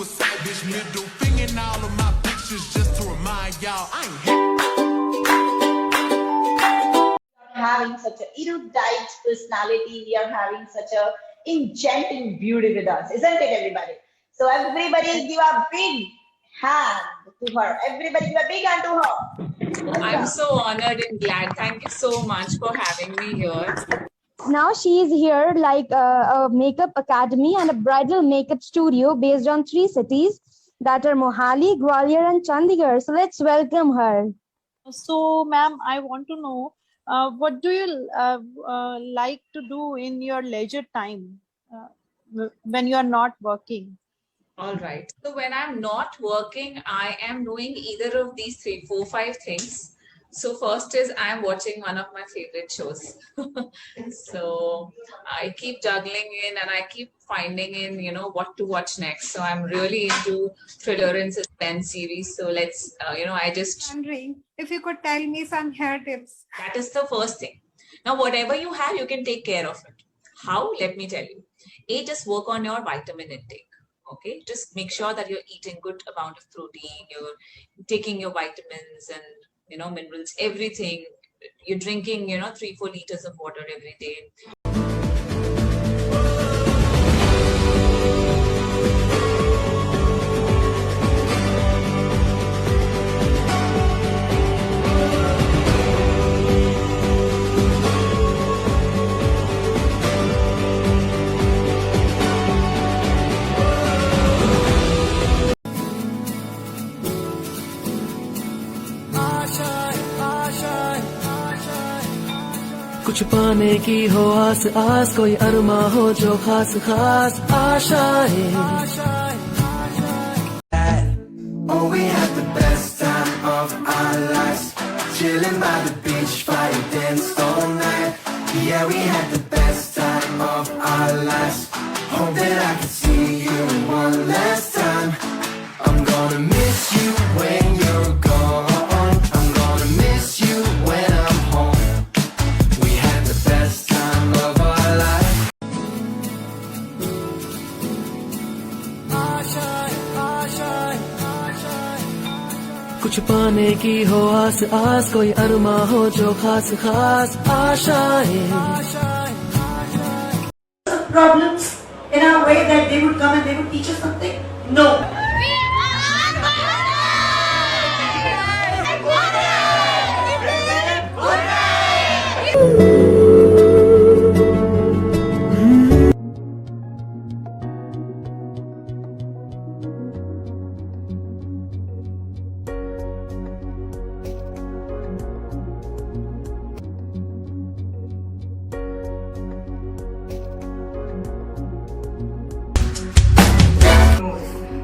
a side bitch. Middle finger in all of my pictures just to remind y'all I ain't having such an erudite personality. We are having such a enchanting beauty with us, isn't it, everybody? So everybody give a big hand to her. Everybody give a big hand to her. I'm so honored and glad. Thank you so much for having me here. Now she is here like a makeup academy and a bridal makeup studio based on 3 cities that are Mohali, Gwalior and Chandigarh. So let's welcome her. So, ma'am, I want to know what do you like to do in your leisure time when you are not working? All right. So when I'm not working, I am doing either of these 3, 4, 5 things. So first is I'm watching one of my favorite shows. So I keep juggling in and I keep finding in, what to watch next. So I'm really into thriller and suspense series. So let's, I just... Wondering if you could tell me some hair tips. That is the first thing. Now, whatever you have, you can take care of it. How? Let me tell you. A, just work on your vitamin intake. Okay, just make sure that you're eating good amount of protein, you're taking your vitamins and minerals, everything. You're drinking 3-4 liters of water every day. कुछ पाने की हो आस आस कोई अरमा हो जो खास खास आशाएं Oh, we had the best time of our lives, chilling by the beach, fire danced all night. Yeah, we had the best time of our lives. Hope that I can see you one last time. I'm gonna miss you when you're gone. I'm gonna miss you when I'm home. We had the best time of our lives. कुछ पाने की हो आस आस कोई अरमा हो जो खास खास आशाएं Problems in our way that they would come and they would teach us something? No.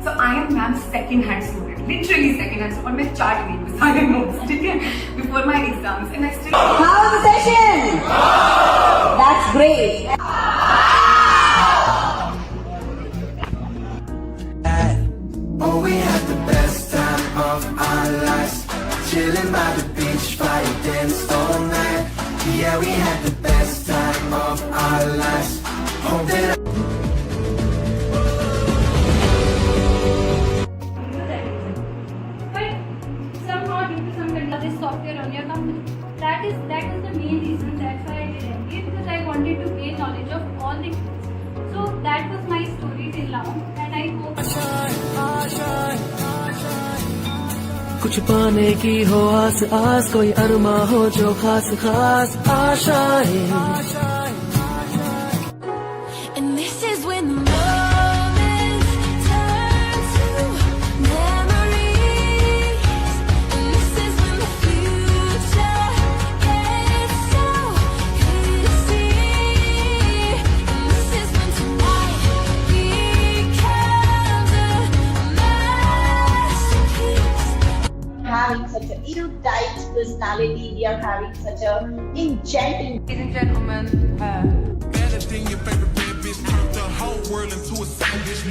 So I am ma'am's second-hand student, literally second-hand student. और मैं चार्ट गई हूँ सारे notes, ठीक है? Before my exams, and I still. How was the session? That's great. Oh, we had the best time of our lives, chilling by the beach, fire danced all night. Yeah, we had the best time of our lives. Hope that This software on your company. That is the main reason. That's why I did MBA, because I wanted to gain knowledge of all the fields. So that was my story till now, and I hope. कुछ पाने की हो आस आस कोई अरमा हो जो खास खास आशाएं And this is when the moments turn to memories. And this is when the future gets so clear to see. And this is when tonight becomes a masterpiece. Having such an erudite personality, we are having such a enchanting. Ladies and gentlemen, anything your favorite bad bitch turned the whole world into a side bitch.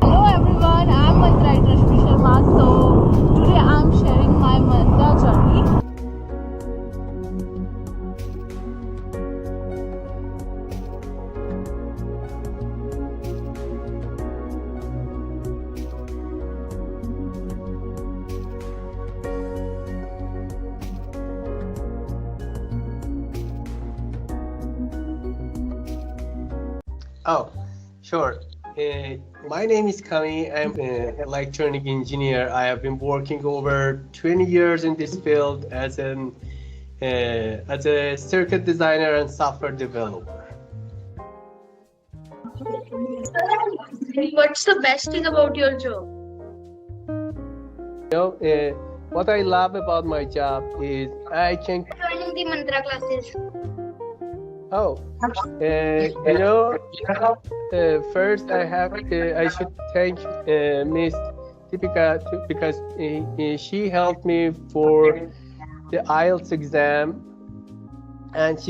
Hello everyone, I'm Mantra Rashmi Sharma. So today I'm sharing my Mantra journey. Oh, sure. My name is Kami. I'm an electronic engineer. I have been working over 20 years in this field as a circuit designer and software developer. What's the best thing about your job? What I love about my job is I can. Joining the mantra classes. First I should thank Miss Deepika because she helped me for the IELTS exam, and she